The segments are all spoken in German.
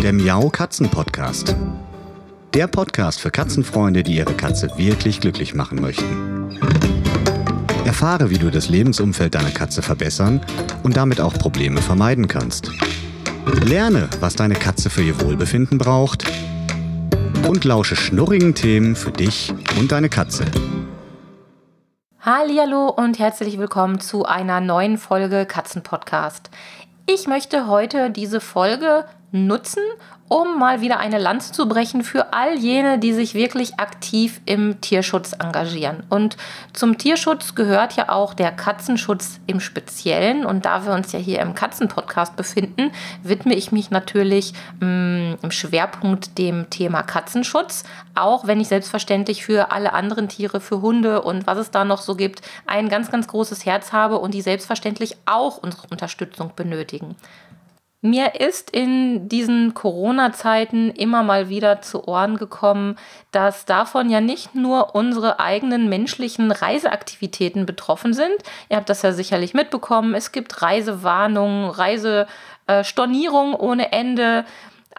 der Miau Katzen Podcast. Der Podcast für Katzenfreunde, die ihre Katze wirklich glücklich machen möchten. Erfahre, wie du das Lebensumfeld deiner Katze verbessern und damit auch Probleme vermeiden kannst. Lerne, was deine Katze für ihr Wohlbefinden braucht und lausche schnurrigen Themen für dich und deine Katze. Hallihallo und herzlich willkommen zu einer neuen Folge Katzenpodcast. Ich möchte heute diese Folge nutzen, um mal wieder eine Lanze zu brechen für all jene, die sich wirklich aktiv im Tierschutz engagieren. Und zum Tierschutz gehört ja auch der Katzenschutz im Speziellen. Und da wir uns ja hier im Katzenpodcast befinden, widme ich mich natürlich im Schwerpunkt dem Thema Katzenschutz. Auch wenn ich selbstverständlich für alle anderen Tiere, für Hunde und was es da noch so gibt, ein ganz, ganz großes Herz habe und die selbstverständlich auch unsere Unterstützung benötigen. Mir ist in diesen Corona-Zeiten immer mal wieder zu Ohren gekommen, dass davon ja nicht nur unsere eigenen menschlichen Reiseaktivitäten betroffen sind. Ihr habt das ja sicherlich mitbekommen. Es gibt Reisewarnungen, Reisestornierungen ohne Ende.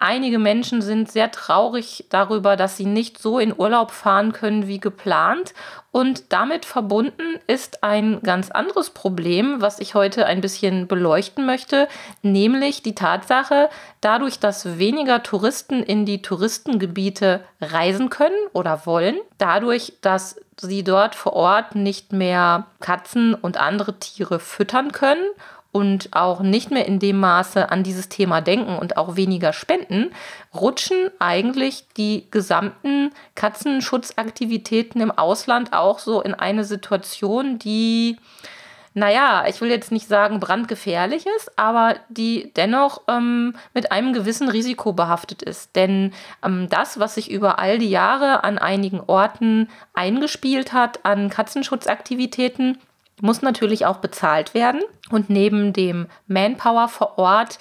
Einige Menschen sind sehr traurig darüber, dass sie nicht so in Urlaub fahren können wie geplant. Und damit verbunden ist ein ganz anderes Problem, was ich heute ein bisschen beleuchten möchte, nämlich die Tatsache, dadurch, dass weniger Touristen in die Touristengebiete reisen können oder wollen, dadurch, dass sie dort vor Ort nicht mehr Katzen und andere Tiere füttern können und auch nicht mehr in dem Maße an dieses Thema denken und auch weniger spenden, rutschen eigentlich die gesamten Katzenschutzaktivitäten im Ausland auch so in eine Situation, die, ich will jetzt nicht sagen brandgefährlich ist, aber die dennoch mit einem gewissen Risiko behaftet ist. Denn das, was sich über all die Jahre an einigen Orten eingespielt hat an Katzenschutzaktivitäten, muss natürlich auch bezahlt werden. Und neben dem Manpower vor Ort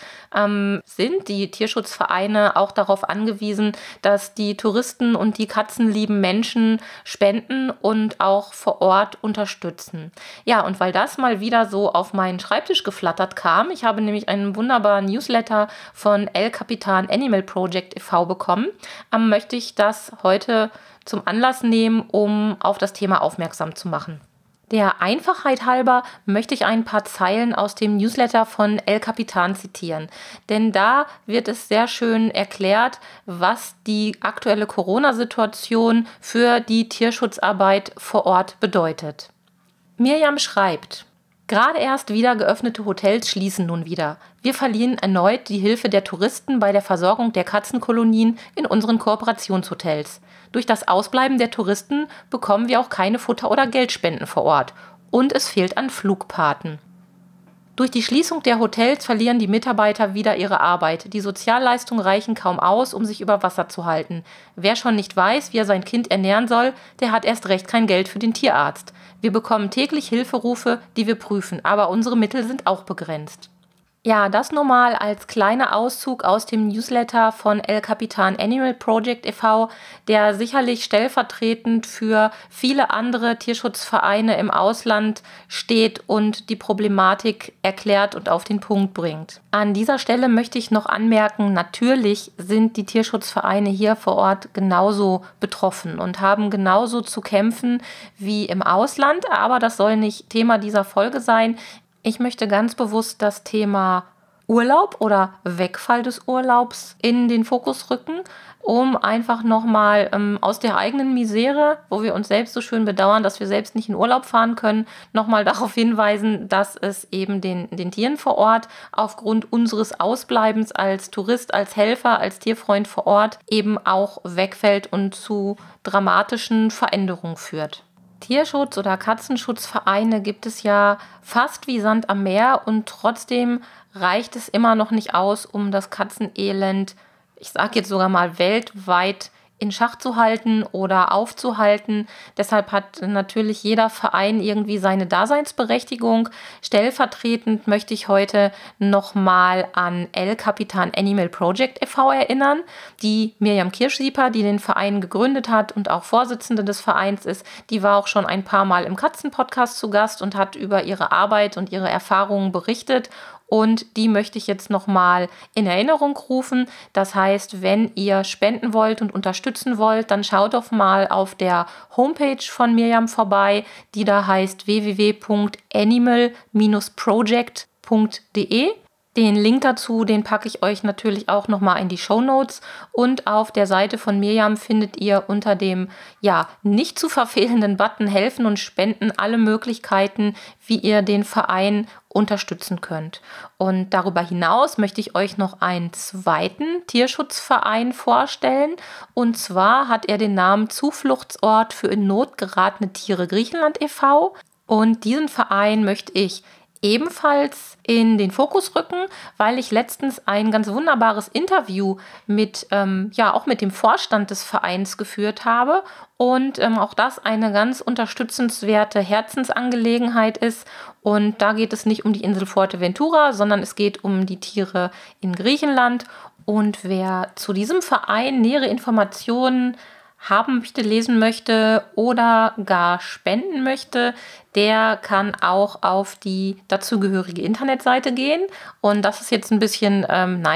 sind die Tierschutzvereine auch darauf angewiesen, dass die Touristen und die katzenlieben Menschen spenden und auch vor Ort unterstützen. Ja, und weil das mal wieder so auf meinen Schreibtisch geflattert kam, ich habe nämlich einen wunderbaren Newsletter von El Capitan Animal Project e.V. bekommen, möchte ich das heute zum Anlass nehmen, um auf das Thema aufmerksam zu machen. Der Einfachheit halber möchte ich ein paar Zeilen aus dem Newsletter von El Capitan zitieren, denn da wird es sehr schön erklärt, was die aktuelle Corona-Situation für die Tierschutzarbeit vor Ort bedeutet. Miriam schreibt: Gerade erst wieder geöffnete Hotels schließen nun wieder. Wir verlieren erneut die Hilfe der Touristen bei der Versorgung der Katzenkolonien in unseren Kooperationshotels. Durch das Ausbleiben der Touristen bekommen wir auch keine Futter- oder Geldspenden vor Ort. Und es fehlt an Flugpaten. Durch die Schließung der Hotels verlieren die Mitarbeiter wieder ihre Arbeit. Die Sozialleistungen reichen kaum aus, um sich über Wasser zu halten. Wer schon nicht weiß, wie er sein Kind ernähren soll, der hat erst recht kein Geld für den Tierarzt. Wir bekommen täglich Hilferufe, die wir prüfen, aber unsere Mittel sind auch begrenzt. Ja, das nur mal als kleiner Auszug aus dem Newsletter von El Capitan Animal Project e.V., der sicherlich stellvertretend für viele andere Tierschutzvereine im Ausland steht und die Problematik erklärt und auf den Punkt bringt. An dieser Stelle möchte ich noch anmerken, natürlich sind die Tierschutzvereine hier vor Ort genauso betroffen und haben genauso zu kämpfen wie im Ausland, aber das soll nicht Thema dieser Folge sein. Ich möchte ganz bewusst das Thema Urlaub oder Wegfall des Urlaubs in den Fokus rücken, um einfach nochmal aus der eigenen Misere, wo wir uns selbst so schön bedauern, dass wir selbst nicht in Urlaub fahren können, nochmal darauf hinweisen, dass es eben den Tieren vor Ort aufgrund unseres Ausbleibens als Tourist, als Helfer, als Tierfreund vor Ort eben auch wegfällt und zu dramatischen Veränderungen führt. Tierschutz- oder Katzenschutzvereine gibt es ja fast wie Sand am Meer und trotzdem reicht es immer noch nicht aus, um das Katzenelend, ich sage jetzt sogar mal weltweit, in Schach zu halten oder aufzuhalten. Deshalb hat natürlich jeder Verein irgendwie seine Daseinsberechtigung. Stellvertretend möchte ich heute nochmal an El Capitan Animal Project e.V. erinnern. Die Miriam Kirschsieper, die den Verein gegründet hat und auch Vorsitzende des Vereins ist, die war auch schon ein paar Mal im Katzenpodcast zu Gast und hat über ihre Arbeit und ihre Erfahrungen berichtet. und die möchte ich jetzt nochmal in Erinnerung rufen. Das heißt, wenn ihr spenden wollt und unterstützen wollt, dann schaut doch mal auf der Homepage von Mirjam vorbei, die da heißt www.animal-project.de. Den Link dazu, den packe ich euch natürlich auch nochmal in die Shownotes, und auf der Seite von Mirjam findet ihr unter dem nicht zu verfehlenden Button Helfen und Spenden alle Möglichkeiten, wie ihr den Verein unterstützen könnt. Und darüber hinaus möchte ich euch noch einen zweiten Tierschutzverein vorstellen, und zwar hat er den Namen Zufluchtsort für in Not geratene Tiere Griechenland e.V. und diesen Verein möchte ich ebenfalls in den Fokus rücken, weil ich letztens ein ganz wunderbares Interview mit dem Vorstand des Vereins geführt habe und auch das eine ganz unterstützenswerte Herzensangelegenheit ist. Und da geht es nicht um die Insel Fuerteventura, sondern es geht um die Tiere in Griechenland. Und wer zu diesem Verein nähere Informationen haben möchte, lesen möchte oder gar spenden möchte, der kann auch auf die dazugehörige Internetseite gehen. Und das ist jetzt ein bisschen,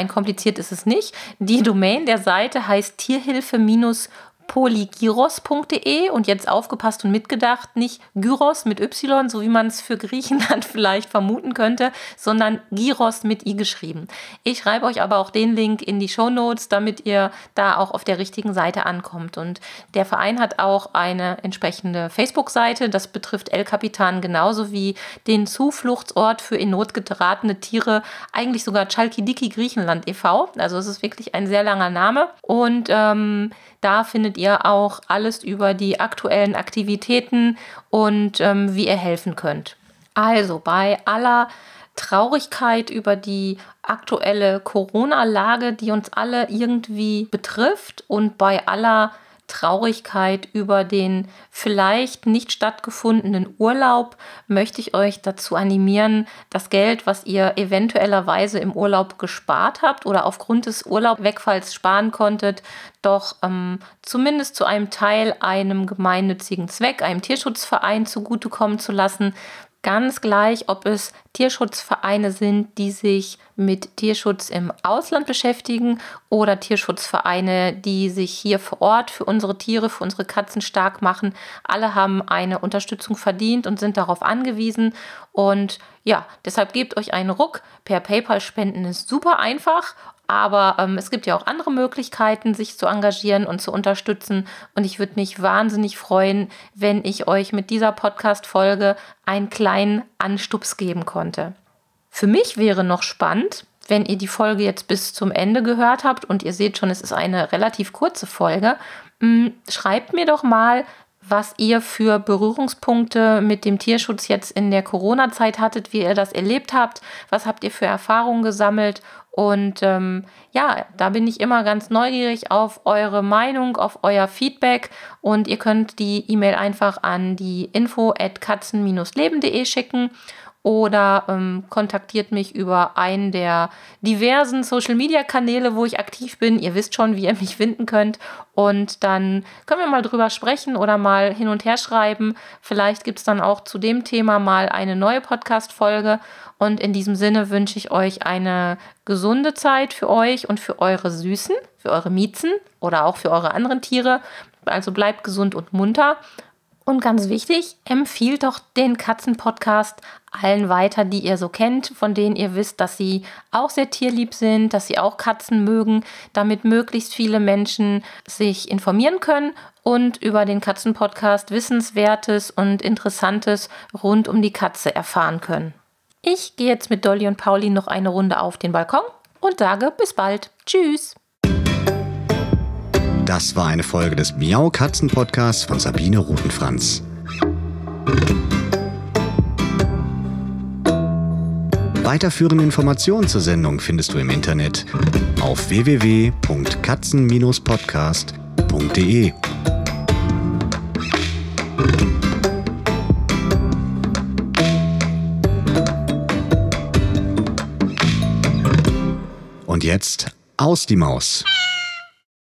kompliziert ist es nicht. Die Domain der Seite heißt tierhilfe-polygyros.de, und jetzt aufgepasst und mitgedacht, nicht Gyros mit Y, so wie man es für Griechenland vielleicht vermuten könnte, sondern Gyros mit I geschrieben. Ich schreibe euch aber auch den Link in die Shownotes, damit ihr da auch auf der richtigen Seite ankommt. Und der Verein hat auch eine entsprechende Facebook-Seite, das betrifft El Capitan genauso wie den Zufluchtsort für in Not geratene Tiere, eigentlich sogar Chalkidiki Griechenland e.V. Also es ist wirklich ein sehr langer Name, und da findet ihr auch alles über die aktuellen Aktivitäten und wie ihr helfen könnt. Also bei aller Traurigkeit über die aktuelle Corona-Lage, die uns alle irgendwie betrifft, und bei aller Traurigkeit über den vielleicht nicht stattgefundenen Urlaub, möchte ich euch dazu animieren, das Geld, was ihr eventuellerweise im Urlaub gespart habt oder aufgrund des Urlaubwegfalls sparen konntet, doch zumindest zu einem Teil einem gemeinnützigen Zweck, einem Tierschutzverein zugutekommen zu lassen. Ganz gleich, ob es Tierschutzvereine sind, die sich mit Tierschutz im Ausland beschäftigen, oder Tierschutzvereine, die sich hier vor Ort für unsere Tiere, für unsere Katzen stark machen. Alle haben eine Unterstützung verdient und sind darauf angewiesen. Und ja, deshalb gebt euch einen Ruck. Per PayPal spenden ist super einfach. Aber es gibt ja auch andere Möglichkeiten, sich zu engagieren und zu unterstützen. Und ich würde mich wahnsinnig freuen, wenn ich euch mit dieser Podcast-Folge einen kleinen Anstups geben konnte. Für mich wäre noch spannend, wenn ihr die Folge jetzt bis zum Ende gehört habt und ihr seht schon, es ist eine relativ kurze Folge, schreibt mir doch mal, was ihr für Berührungspunkte mit dem Tierschutz jetzt in der Corona-Zeit hattet, wie ihr das erlebt habt, was habt ihr für Erfahrungen gesammelt. Und da bin ich immer ganz neugierig auf eure Meinung, auf euer Feedback, und ihr könnt die E-Mail einfach an die info@katzen-leben.de schicken oder kontaktiert mich über einen der diversen Social-Media-Kanäle, wo ich aktiv bin. Ihr wisst schon, wie ihr mich finden könnt, und dann können wir mal drüber sprechen oder mal hin und her schreiben. Vielleicht gibt es dann auch zu dem Thema mal eine neue Podcast-Folge. Und in diesem Sinne wünsche ich euch eine gesunde Zeit für euch und für eure Süßen, für eure Miezen oder auch für eure anderen Tiere. Also bleibt gesund und munter. Und ganz wichtig, empfiehlt doch den Katzen-Podcast allen weiter, die ihr so kennt, von denen ihr wisst, dass sie auch sehr tierlieb sind, dass sie auch Katzen mögen, damit möglichst viele Menschen sich informieren können und über den Katzen-Podcast Wissenswertes und Interessantes rund um die Katze erfahren können. Ich gehe jetzt mit Dolly und Pauli noch eine Runde auf den Balkon und sage bis bald. Tschüss! Das war eine Folge des Miau-Katzen-Podcasts von Sabine Rutenfranz. Weiterführende Informationen zur Sendung findest du im Internet auf www.katzen-podcast.de. Und jetzt aus die Maus.